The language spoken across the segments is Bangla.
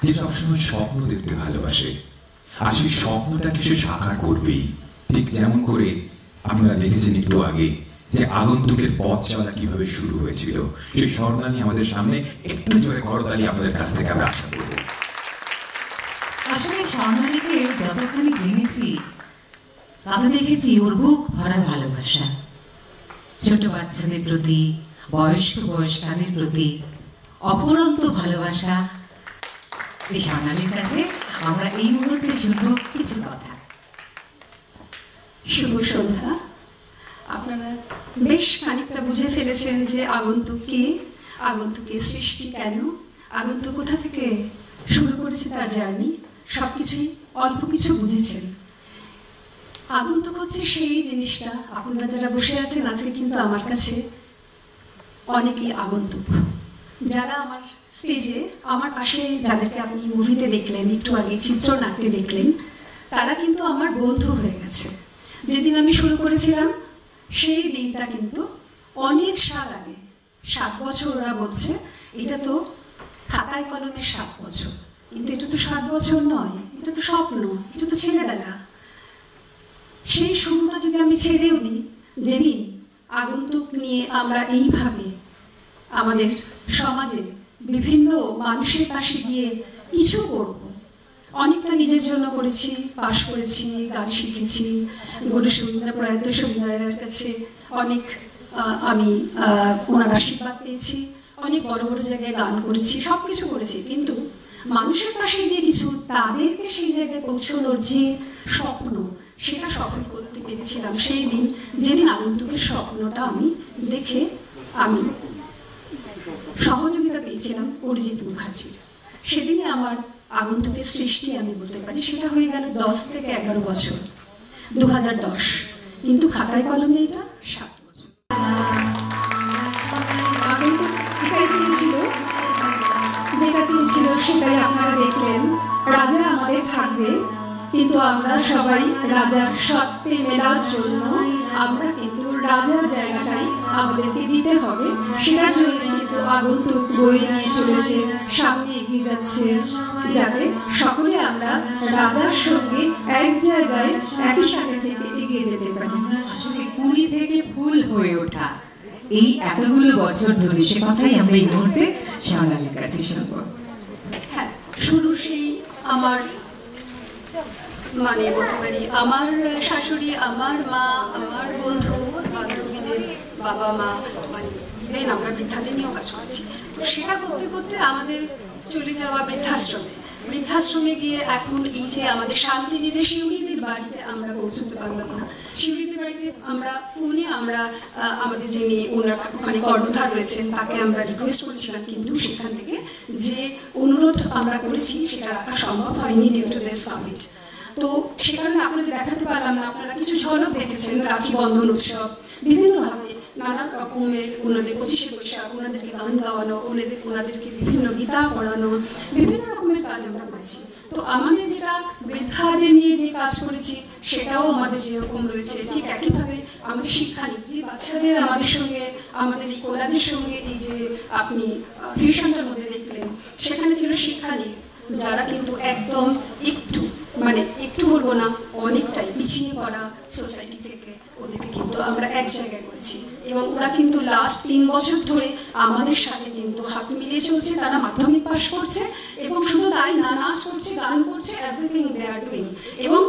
যে সবসময় স্বপ্ন দেখতে ভালোবাসে, আর সেই স্বপ্নটাকে সে সাকার করবেই। ঠিক যেমন করে আপনারা দেখেছেন একটু আগে যে আগন্তুকের পথ চলা কিভাবে শুরু হয়েছিল, সেই স্বর্ণালী আমাদের সামনে একটু জোরে করতালি আপনাদের কাছ থেকে আমরা আশা করব। আসলে স্বর্ণালীকে যতখানি জেনেছি তাতে দেখেছি ওর বুক ভরা ভালোবাসা, ছোট বাচ্চাদের প্রতি, বয়স্কাদের প্রতি অপরন্ত ভালোবাসা। এই স্বর্ণালীর কাছে আমরা এই মুহূর্তে শুনবো কিছু কথা। শুভ সন্ধ্যা। আপনারা বেশ খানিকটা বুঝে ফেলেছেন যে আগন্তুক কে, আগন্তুকের সৃষ্টি কেন, আগন্তুক কোথা থেকে শুরু করেছে তার জার্নি, সবকিছুই অল্প কিছু বুঝেছেন। আগন্তুক হচ্ছে সেই জিনিসটা, আপনারা যারা বসে আছেন আজকে কিন্তু আমার কাছে অনেকেই আগন্তুক। যারা আমার স্টেজে আমার পাশে, যাদেরকে আপনি মুভিতে দেখলেন, একটু আগে চিত্রনাট্যে দেখলেন, তারা কিন্তু আমার বন্ধু হয়ে গেছে। যেদিন আমি শুরু করেছিলাম সেই দিনটা কিন্তু অনেক সাল আগে, 7 বছর ওরা বলছে। এটা তো খাতায় কলমে 7 বছর, কিন্তু এটা তো 7 বছর নয়, এটা তো স্বপ্ন, এটা তো ছেলেবেলা। সেই শুরুটা যদি আমি ছেড়েও দিই, যেদিন আগন্তুক নিয়ে আমরা এইভাবে আমাদের সমাজের বিভিন্ন মানুষের পাশে গিয়ে কিছু করব, অনেকটা নিজের জন্য করেছি, পাশ করেছি, গান শিখেছি, গুরু প্রয়াত সবিনয়ের কাছে অনেক আমি ওনার আশীর্বাদ পেয়েছি, অনেক বড় বড় জায়গায় গান করেছি, সব কিছু করেছি। কিন্তু মানুষের পাশে গিয়ে কিছু তাদেরকে সেই জায়গায় পৌঁছানোর যে স্বপ্ন, সেটা সফল করতে পেরেছিলাম সেই দিন, যেদিন আগন্তুকের স্বপ্নটা আমি দেখে আমি সহযোগিতা পেয়েছিলাম অরিজিৎ মুখার্জির। সেদিনে আমার আগন্তুকের সৃষ্টি আমি বলতে পারি সেটা হয়ে গেল 10 থেকে 11 বছর, 2010, কিন্তু খাতায় কলমে এটা 7 বছর। আগন্তুক এটাই চেয়েছিল, যেটা চেয়েছিল সেটাই আপনারা দেখলেন। রাজা আমাদের থাকবে, কিন্তু আমরা সবাই রাজার সত্ত্বে মেলার জন্য আমরা কিন্তু রাজার জায়গাটাই আমাদেরকে দিতে হবে। সেটার জন্য কিন্তু আগন্তুক বয়ে নিয়ে চলেছে, সামনে এগিয়ে যাচ্ছে, যাতে সকলে আমরা রাজার সঙ্গে এক জায়গায় একই সাথে থেকে এগিয়ে যেতে পারি। আসলে কুড়ি থেকে ফুল হয়ে ওঠা এই এতগুলো বছর ধরে, সে কথাই আমরা এই মুহূর্তে স্বর্ণালীর কাছে শুনবো। হ্যাঁ, শুরু সেই আমার মানে বলতে পারি আমার শাশুড়ি, আমার মা, আমার বন্ধু বান্ধবীদের বাবা মা, মানে ইভেন আমরা বৃদ্ধাদিনীও কাজ করছি। তো সেটা করতে করতে আমাদের চলে যাওয়া বৃদ্ধাশ্রমে গিয়ে এখন এই যে আমাদের শান্তিনিধি শিউরিদের বাড়িতে আমরা পৌঁছতে পারলাম না। শিউরিদের বাড়িতে আমরা ফোনে আমরা আমাদের যিনি ওখানে কর্ণধার রয়েছেন তাকে আমরা রিকোয়েস্ট করেছিলাম, কিন্তু সেখান থেকে যে অনুরোধ আমরা করেছি সেটা রাখা সম্ভব হয়নি ডিউ টু দিস কোভিড। তো সে কারণে আপনাদের দেখাতে পারলাম না। আপনারা কিছু ঝলক দেখেছেন, রাখি বন্ধন উৎসব, বিভিন্নভাবে নানা রকমের ওনাদের 25শে বৈশাখ, ওনাদেরকে গান গাওয়ানো, ওনাদেরকে বিভিন্ন গীতা পড়ানো, বিভিন্ন রকমের কাজ আমরা করেছি। তো আমাদের যেটা বৃদ্ধাদের নিয়ে যে কাজ করেছি সেটাও আমাদের যেরকম রয়েছে, ঠিক একইভাবে আমাদের শিক্ষানীতি, যে বাচ্চাদের আমাদের সঙ্গে, আমাদের এই কোলাজের সঙ্গে এই যে আপনি ফিউশনটার মধ্যে দেখলেন, সেখানে ছিল শিক্ষানীতি, যারা কিন্তু একদম একটু বলবো না, অনেকটাই পিছিয়ে পড়া সোসাইটি থেকে ওদেরকে কিন্তু আমরা এক জায়গায় করেছি। এবং ওরা কিন্তু লাস্ট 3 বছর ধরে আমাদের সাথে কিন্তু হাত মিলিয়ে চলছে। তারা মাধ্যমিক পাস করছে, এবং শুধু তাই না, নাচ করছে, গান করছে, এভরিথিং দে আর ডুইং। এবং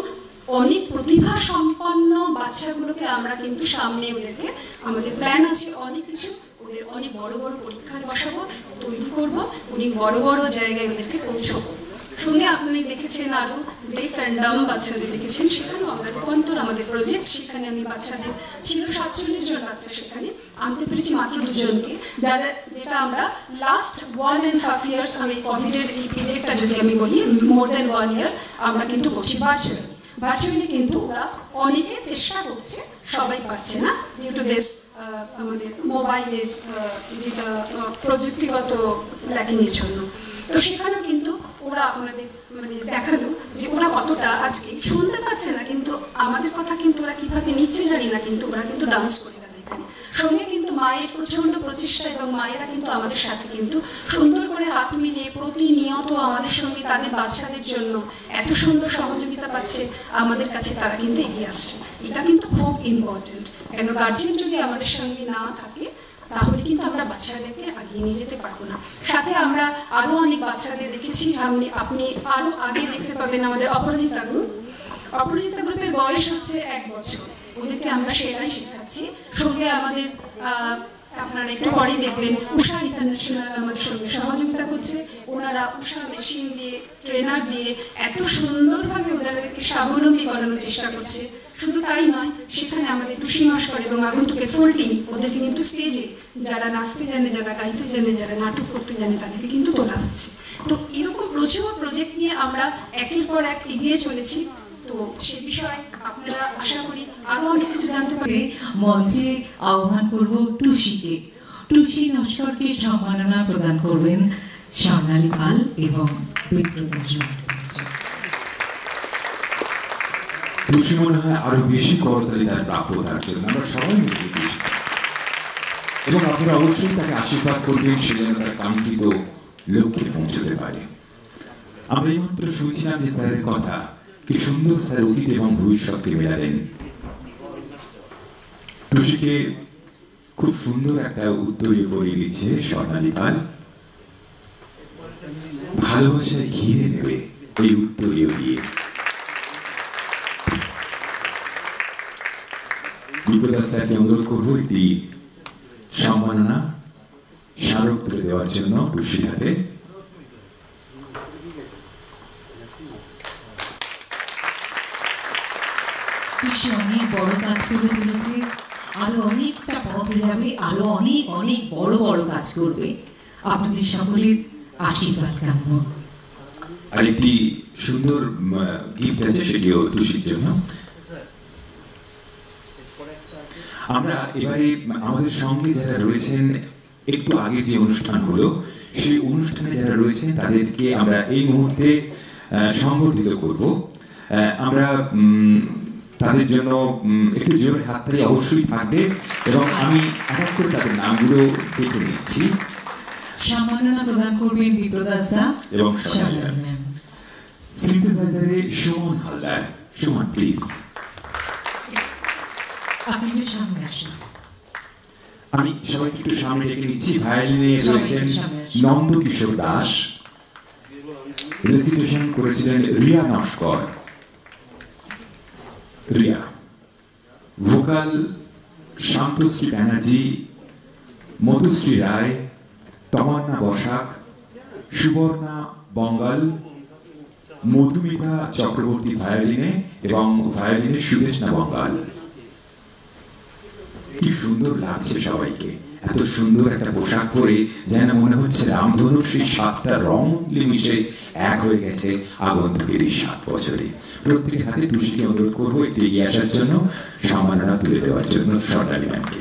অনেক প্রতিভা সম্পন্ন বাচ্চাগুলোকে আমরা কিন্তু সামনে ওদেরকে, আমাদের প্ল্যান আছে অনেক কিছু, ওদের অনেক বড় বড় পরীক্ষায় বসাবো, তৈরি করবো, অনেক বড় বড় জায়গায় ওদেরকে পৌঁছবো। সঙ্গে আপনি দেখেছেন আরো ডেফ অ্যান্ড ডাম্ব বাচ্চাদের দেখেছেন, সেখানেও আমরা রূপান্তর আমাদের প্রজেক্ট, সেখানে আমি বাচ্চাদের ছিল 47 জন বাচ্চা, সেখানে আনতে পেরেছি মাত্র 2 জনকে, যেটা আমরা লাস্ট 1.5 ইয়ার্স, আমি কোভিডের এই পিরিয়ডটা যদি আমি বলি, মোর দেন 1 ইয়ার আমরা কিন্তু করছি ভার্চুয়ালি। কিন্তু ওরা অনেকে চেষ্টা করছে, সবাই পারছে না ডিউ টু দিস আমাদের মোবাইলের যেটা প্রযুক্তিগত ল্যাকিংয়ের জন্য। তো সেখানেও কিন্তু ওরা আপনাদের দেখালো যে ওরা কতটা আজকে শুনতে পাচ্ছে না, কিন্তু আমাদের কথা কিন্তু ওরা কিভাবে নিচ্ছে জানি না, কিন্তু ওরা কিন্তু ডান্স করে গেল এখানে। সঙ্গে কিন্তু মায়ের প্রচণ্ড প্রচেষ্টা, এবং মায়েরা কিন্তু আমাদের সাথে কিন্তু সুন্দর করে হাত মিলিয়ে প্রতিনিয়ত আমাদের সঙ্গে তাদের বাচ্চাদের জন্য এত সুন্দর সহযোগিতা পাচ্ছে আমাদের কাছে, তারা কিন্তু এগিয়ে আসছে। এটা কিন্তু খুব ইম্পর্টেন্ট, কেন গার্জিয়ান যদি আমাদের সঙ্গে না থাকে তাহলে কিন্তু আমরা বাচ্চাদেরকে আগিয়ে নিয়ে যেতে পারবো না। সাথে আমরা আরো অনেক বাচ্চাদের দেখেছি, আপনি আরো আগে দেখতে পাবেন আমাদের অপরাজিতা গ্রুপ। অপরাজিতা গ্রুপের বয়স হচ্ছে 1 বছর, ওদেরকে আমরা সেলাই শেখাচ্ছি। সঙ্গে আমাদের আপনারা একটু পরে দেখবেন উষা ইন্টারন্যাশনাল আমাদের সঙ্গে সহযোগিতা করছে। ওনারা উষা মেশিন দিয়ে, ট্রেনার দিয়ে এত সুন্দরভাবে ওদেরকে স্বাবলম্বী করানোর চেষ্টা করছে। শুধু তাই নয়, সেখানে আমাদের টুসি নস্কর এবং আগন্তুকের ফুল টিম, ওদেরকে কিন্তু স্টেজে যারা নাচতে জানে, যারা গাইতে জানে, যারা নাটক করতে জানে, তাদেরকে কিন্তু তোলা হচ্ছে। তো এরকম প্রচুর প্রজেক্ট নিয়ে আমরা একের পর এক এগিয়ে চলেছি। তো সে বিষয়ে আপনারা আশা করি আরো অনেক কিছু জানতে পারে। মঞ্চে আহ্বান করব টুসিকে। টুসি নস্করকে সম্মাননা প্রদান করবেন স্বর্ণালী পাল এবং বিপ্রদাস ভট্টাচার্য। টুসি মনে হয় আরো বেশি করতালি তার প্রাপ্য তার জন্য আমরা সবাই মিলে দিয়েছি, এবং আপনারা অবশ্যই তাকে আশীর্বাদ করবেন সে যেন তার কাঙ্ক্ষিত লক্ষ্যে পৌঁছতে পারে। আমরা এইমাত্র শুনছিলাম যে স্যারের কথা, কি সুন্দর স্যার অতীত এবং ভবিষ্যৎকে মেলালেন। টুসিকে খুব সুন্দর একটা উত্তরীয় পরিয়ে দিচ্ছে স্বর্ণালী পাল। ভালোবাসায় ঘিরে নেবে এই উত্তরীয় দিয়ে। বিপ্রদাস স্যারকে অনুরোধ করবো একটি সম্মাননা স্মারক তুলে দেওয়ার জন্য টুসির হাতে। টুসি অনেক বড় কাজ করে চলেছে, আরো অনেকটা পথে যাবে, আরো অনেক অনেক বড় বড় কাজ করবে। আপনাদের সকলের আশীর্বাদ কাম্য। আরেকটি সুন্দর গিফট আছে, সেটিও টুসির জন্য। আমরা এবারে আমাদের সঙ্গে যারা রয়েছেন, একটু আগের যে অনুষ্ঠান হলো সেই অনুষ্ঠানে যারা রয়েছেন তাদেরকে আমরা এই মুহূর্তে সংবর্ধিত করব। আমরা তাদের জন্য একটু জোরে হাততালি অবশ্যই থাকবে, এবং আমি এক করে তাদের নামগুলো দেখে নিচ্ছি। সম্মাননা প্রদান করবেন বিপ্রদাস দা এবং স্বর্ণালী ম্যাম। সিনথেসাইজারে সুমন হালদার। সুমন প্লিজ। আপনি একটু সামনে আসুন। আমি সবাইকে একটু সামনে ডেকে নিচ্ছি। ভায়োলিনে রয়েছেন নন্দকিশোর দাস, রেসিটেশন করেছিলেন রিয়া নস্কর। রিয়া ভোকাল শান্তশ্রী ব্যানার্জি, মধুশ্রী রায়, তমান্না বসাক, সুবর্ণা বঙ্গাল, মধুমিতা চক্রবর্তী ভায়োলিনে এবং ভায়োলিনে সুদেশনা বঙ্গাল। কি সুন্দর লাগছে সবাইকে, এত সুন্দর একটা পোশাক পরে যেন মনে হচ্ছে রামধনুর সেই 7টা রং মিশে এক হয়ে গেছে আগন্তুকের এই 7 বছরে। প্রত্যেকের হাতে টুসিকে অনুরোধ করবো একটু এগিয়ে আসার জন্য, সম্মাননা তুলে দেওয়ার জন্য স্বর্ণালী ম্যামকে।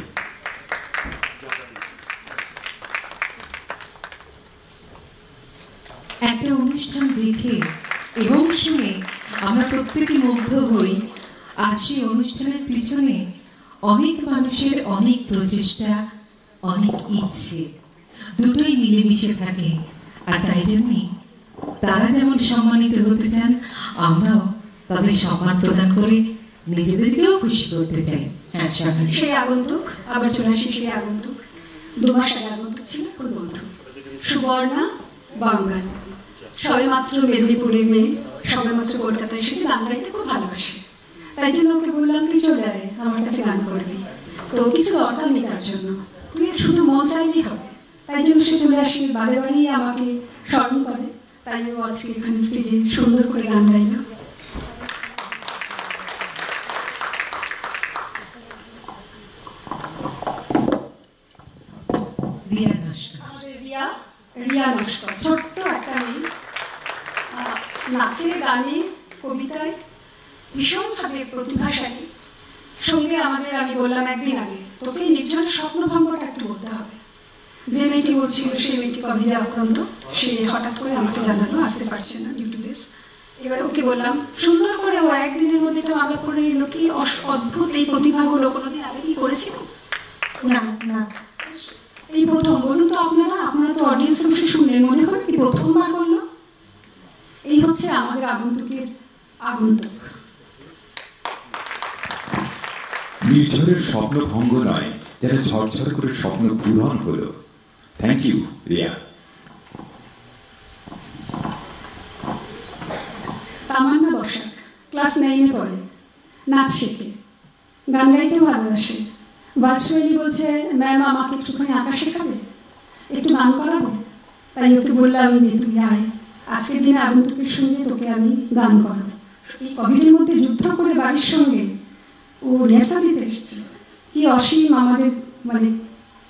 একটা অনুষ্ঠান দেখে এবং শুনে আমরা প্রত্যেকে মুগ্ধ হই, আর সেই অনুষ্ঠানের পিছনে অনেক মানুষের অনেক প্রচেষ্টা, অনেক ইচ্ছে, দুটোই মিলেমিশে থাকে। আর তাই জন্যই তারা যেমন সম্মানিত হতে চান, আমরাও তাদের সম্মান প্রদান করে নিজেদেরকেও খুশি করতে চাই। হ্যাঁ, সেই আগন্তুক আবার চলে আসি। সেই আগন্তুক 2 মাস আগে আগন্তুক ছিল ওর বন্ধু সুবর্ণা বাঙ্গাল। সবে মাত্র মেদিনীপুরের মেয়ে, সবে মাত্র কলকাতায় এসেছে। গান গাইতে খুব ভালোবাসে, তাই জন্য ওকে বললাম তুই চলে আয় আমার কাছে গান করবি। তো কিছু দরকার নেই তার জন্য, তুই শুধু মন চাইলেই হবে। তাই জন্য সে চলে আসে, বারে বারে আমাকে স্মরণ করে। তাই ও আজকে এখানে স্টেজে সুন্দর করে গান গাইল। রিয়া নস্কর ছোট্ট একটা মেয়ে, নাচে, গানে, কবিতায় ভীষণভাবে প্রতিভাশালী। সঙ্গে আমাদের, আমি বললাম একদিন আগে, তোকে নির্জনের স্বপ্নভঙ্গটা একটু বলতে হবে। যে মেয়েটি বলছিল সেই মেয়েটি কোভিডে আক্রান্ত, সে হঠাৎ করে আমাকে জানালো আসতে পারছে না ডিউ টু দিস। এবার ওকে বললাম সুন্দর করে, ও একদিনের মধ্যে তো আগে করে নিল। কি অদ্ভুত এই প্রতিভাগুলো, কোনোদিন আগে কি করেছিল? ও না না এই প্রথম বলুন তো আপনারা তো অডিয়েন্সে বসে শুনলেন, মনে হয় কি প্রথমবার করলো? এই হচ্ছে আমাদের আগন্তুকের আগন্তুক। নির্ঝরের স্বপ্ন ভঙ্গ নয়, যেন ঝরঝর করে স্বপ্ন পূরণ হলো। Thank you Riya. Tamanna Basak class 9-এ পড়ে, নাচ শেখে, গান গাইতেও ভালোবাসে। ভার্চুয়ালি বলছে, ম্যাম আমাকে একটুখানি আঁকা শেখাবে, একটু গান করাবে। তাই ওকে বললাম যে তুই আয়, আজকের দিনে আগন্তুকের সঙ্গে তোকে আমি গান করাবো। এই কোভিডের মধ্যে যুদ্ধ করে বাড়ির সঙ্গে ও রিহার্সাল দিতে এসছে। কি অসীম আমাদের মানে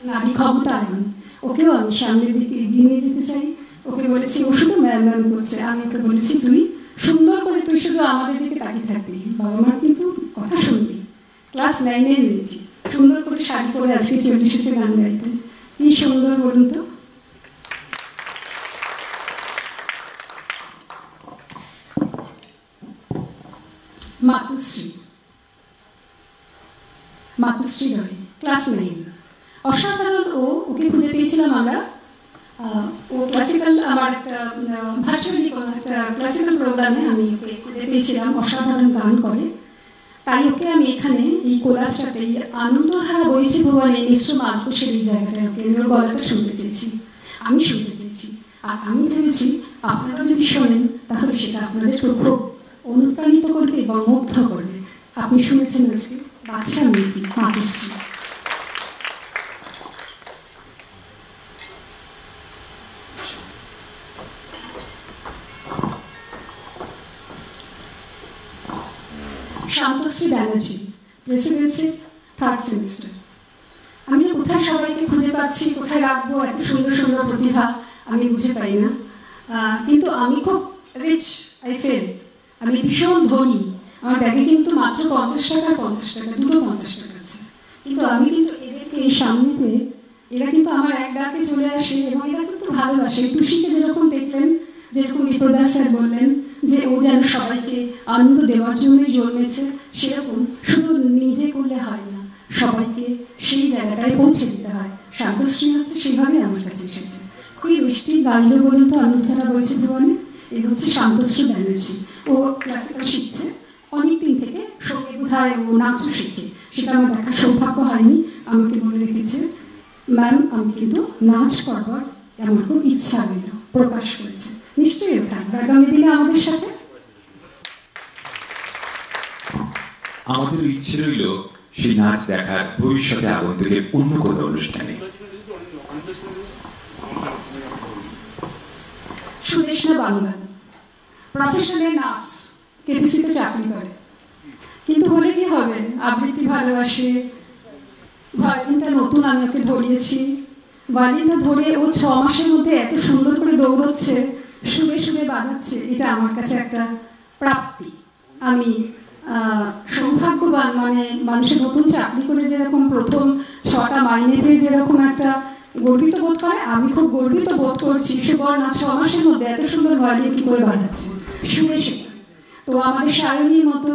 নারী ক্ষমতায়ন। ওকেও আমি সামনের দিকে এগিয়ে নিয়ে যেতে চাই। ওকে বলেছি, ও শুধু ম্যাম ম্যাম করছে, আমি ওকে বলেছি তুই সুন্দর করে তুই শুধু আমাদের দিকে তাকিয়ে থাকবি, বাবা মার কিন্তু কথা শুনবি। ক্লাস 9-এর মেয়েটি সুন্দর করে শাড়ি পরে আজকে চলে এসেছে গান গাইতে। কি সুন্দর বলুন তো। মাতুশ্রী রয় ক্লাস 9, অসাধারণ। ওকে খুঁজে পেয়েছিলাম আমরা। ও ক্লাসিক্যাল, আমার একটা ভার্চুয়ালি কোনো একটা ক্লাসিক্যাল প্রোগ্রামে আমি ওকে খুঁজে পেয়েছিলাম, অসাধারণ গান করে। তাই ওকে আমি এখানে এই কোলাজটাতে আনন্দধারা বইছে ভুবনে মিশ্র মালকোষের এই জায়গাটায় ওকে ওর গলাটা শুনতে চেয়েছি, আমি শুনতে চেয়েছি। আর আমি ভেবেছি আপনারা যদি শোনেন তাহলে সেটা আপনাদেরকে খুব অনুপ্রাণিত করবে এবং মুগ্ধ করবে। আপনি শুনেছেন আজকে বাচ্চা মেয়েটি মাতুশ্রী। Shantasree Banerjee, Presidency 3rd semester. আমি যে কোথায় সবাইকে খুঁজে পাচ্ছি, কোথায় রাখবো এত সুন্দর সুন্দর প্রতিভা, আমি বুঝে পাই না। কিন্তু আমি খুব রিচ, আই ফিল। আমি ভীষণ ধনী। আমার ব্যাগে কিন্তু মাত্র 50 টাকা, 50 টাকা, দুটো 50 টাকা আছে। কিন্তু আমি কিন্তু এদেরকে এই সামনে পেয়ে এরা কিন্তু আমার এক ডাকে চলে আসে এবং এরা কিন্তু ভালোবাসে। টুসিকে যেরকম দেখলেন, যেরকম বিপ্রদা স্যার বললেন যে ও যেন সবাইকে আনন্দ দেওয়ার জন্যই জন্মেছে, সেরকম শুধু নিজে করলে হয় না, সবাইকে সেই জায়গাটায় পৌঁছে দিতে হয়। শান্তশ্রী হচ্ছে সেভাবে আমার কাছে এসেছে। খুবই মিষ্টি গাইল বলুন তো আনন্দধারা বইছে জীবনে। এই হচ্ছে শান্তশ্রী ব্যানার্জি। ও ক্লাসিক্যাল শিখছে অনেকদিন থেকে, সঙ্গে বোধহয় ও নাচও শিখে, সেটা আমার দেখার সৌভাগ্য হয়নি। আমাকে বলে রেখেছে, ম্যাম আমি কিন্তু নাচ করবার আমার খুব ইচ্ছা হইল, প্রকাশ করেছে। নিশ্চয়ই থাকবে আগামী দিনে আমাদের সাথে। আমাদের ইচ্ছে রইল সেই নাচ দেখার ভবিষ্যতে আগন্তুকের অন্য কোনো অনুষ্ঠানে। সুদেশনা বাংলাল, প্রফেশনাল নার্স, কেবিসিতে চাকরি করে। কিন্তু হলে কি হবে, আবৃত্তি ভালোবাসে। ভায়োলিনটা নতুন আমি ওকে ধরিয়েছি। ভায়োলিনটা ধরে ও 6 মাসের মধ্যে এত সুন্দর করে দৌড়চ্ছে, সুরে সুরে বাজাচ্ছে। এটা আমার কাছে একটা প্রাপ্তি। আমি সৌভাগ্যবান। মানে মানুষের নতুন চাকরি করে যেরকম প্রথম 6টা মাইনে পেয়ে যেরকম একটা গর্বিত বোধ করে, আমি খুব গর্বিত বোধ করছি সুবর্ণা 6 মাসের মধ্যে এত সুন্দর ভায়োলিন কি করে বাজাচ্ছে সুরে শেখা। তো আমাদের সায়নীর মতো,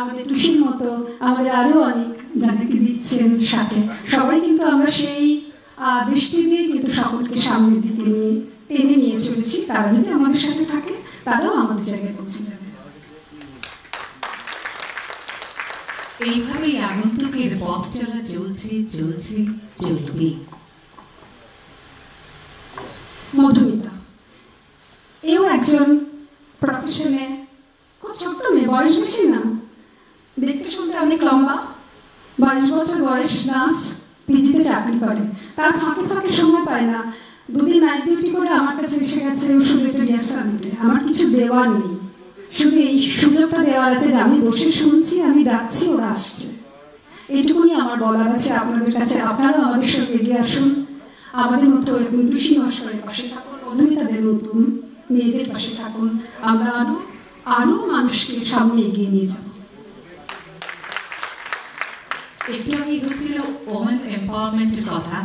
আমাদের টুসির মতো, আমাদের আরও অনেক যাদেরকে দিচ্ছেন সাথে, সবাই কিন্তু আমরা সেই দৃষ্টি দিয়ে কিন্তু সকলকে সামনের দিকে নিয়ে টেনে নিয়ে চলেছি। তারা যদি আমাদের সাথে থাকে তারাও আমাদের জায়গায় পৌঁছে যাবে। এইভাবেই আগন্তুকের পথ চলা চলছে, চলছে, চলবে। মধুমিতা, এও একজন প্রফেশনে খুব ছোট্ট মেয়ে, বয়স বেশি না, দেখতে শুনতে অনেক লম্বা, 22 বছর বয়স, নার্স, পিজিতে চাকরি করে। তার ফাঁকে ফাঁকে সময় পায় না। 2 দিন নাইট ডিউটি করে আমার কাছে এসে গেছে শুধু একটা রিহার্সাল দিতে। আমার কিছু দেওয়ার নেই, শুধু এই সুযোগটা দেওয়ার আছে যে আমি বসে শুনছি, আমি ডাকছি, ওরা আসছে। এইটুকুনি আমার বলার আছে আপনাদের কাছে। আপনারাও আমাদের সঙ্গে এগিয়ে আসুন, আমাদের মতো এরকম টুসি নস্করের পাশে থাকুন, মধুমিতাদের নতুন মেয়েদের পাশে থাকুন। আমরা আরও মানুষকে সামনে এগিয়ে নিয়ে যাব। একটু আগে হচ্ছিল ওমেন এম্পাওয়ারমেন্টের কথা।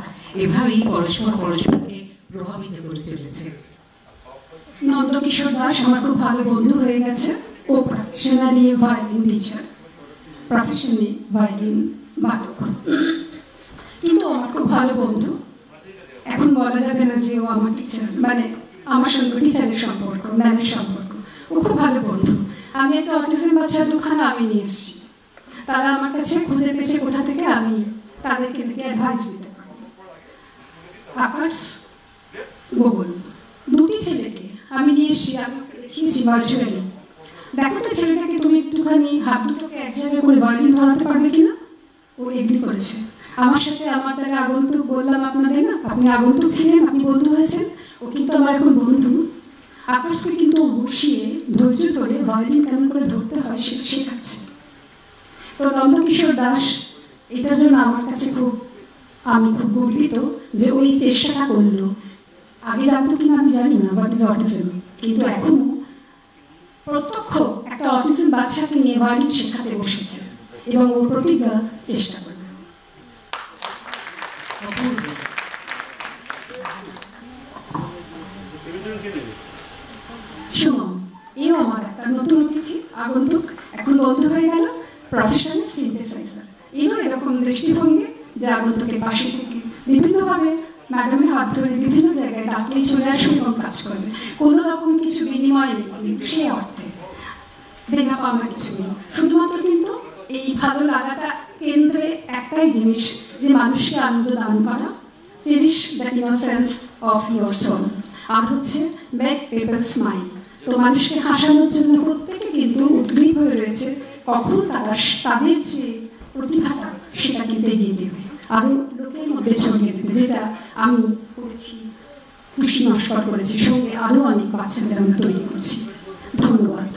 এভাবেই পরস্পরকে প্রভাবিত করে চলেছে। নন্দকিশোর দাস আমার খুব ভালো বন্ধু হয়ে গেছে। ও professionally violin teacher, professionally violin বাদক। কিন্তু ভালো বন্ধু। এখন বলা যাবে না যে ও আমার টিচার, মানে আমার সঙ্গে টিচারের সম্পর্ক, ম্যামের সম্পর্ক। ও খুব ভালো বন্ধু। আমি একটা অটিজম বাচ্চার দুখানা আমি নিয়ে এসেছি, তারা আমার কাছে খুঁজে পেয়েছে কোথা থেকে, আমি তাদেরকে দেখে অ্যাডভাইস দিতে পারি। আকাশ, গোগল, দুটি ছেলেকে আমি নিয়ে এসেছি, আমি দেখিয়েছি ভার্চুয়ালি। দেখো তো ছেলেটাকে তুমি একটুখানি হাত দুটোকে এক জায়গায় করে ভায়োলিন ধরাতে পারবে কিনা। ও এগ্রি করেছে আমার সাথে। আমার তাহলে আগন্তুক বললাম আপনাদের না, আপনি আগন্তুক ছিলেন, আপনি বন্ধু হয়েছেন, ও কিন্তু আমার এখন বন্ধু। আকাশকে কিন্তু ও বসিয়ে ধৈর্য ধরে ভায়োলিন কেমন করে ধরতে হয় সেটা শেখাচ্ছে। তো নন্দকিশোর দাস এটার জন্য আমার কাছে আমি খুব গর্বিত যে ওই চেষ্টাটা করলো। আগে জানতো কিনা আমি জানি না হোয়াট ইজ অটিজম, কিন্তু এখনো প্রত্যক্ষ একটা অটিজম বাচ্চাকে নিয়ে ভায়োলিন শেখাতে বসেছে এবং ওর প্রতিজ্ঞা চেষ্টা করবে। সুমন, এও আমার একটা নতুন অতিথি, আগন্তুক, এখন বন্ধু হয়ে গেল, প্রফেশনাল সিনথেসাইজার। এও এরকম দৃষ্টিভঙ্গি যে আগন্তুকের পাশে থেকে বিভিন্নভাবে ম্যাডামের হাত ধরে বিভিন্ন জায়গায় ডাকলেই চলে আসবে এবং কাজ করবে। কোনো রকম কিছু বিনিময় নেই, কিন্তু সে অর্থে দেনা পাওয়ার কিছু নেই। শুধুমাত্র কিন্তু এই ভালো লাগাটা কেন্দ্রে একটাই জিনিস, যে মানুষকে আনন্দ দান করা, cherish the innocence of your soul, আর হচ্ছে মেক পিপল স্মাইল। তো মানুষকে হাসানোর জন্য প্রত্যেকে কিন্তু উদ্গ্রীব হয়ে রয়েছে, কখন তারা তাদের যে প্রতিভাটা সেটা কিন্তু এগিয়ে দেবে, আরও লোকের মধ্যে ছড়িয়ে দেবে, যেটা আমি করেছি, খুশি নস্কর করেছি, সঙ্গে আরও অনেক বাচ্চাদের আমরা তৈরি করছি। ধন্যবাদ।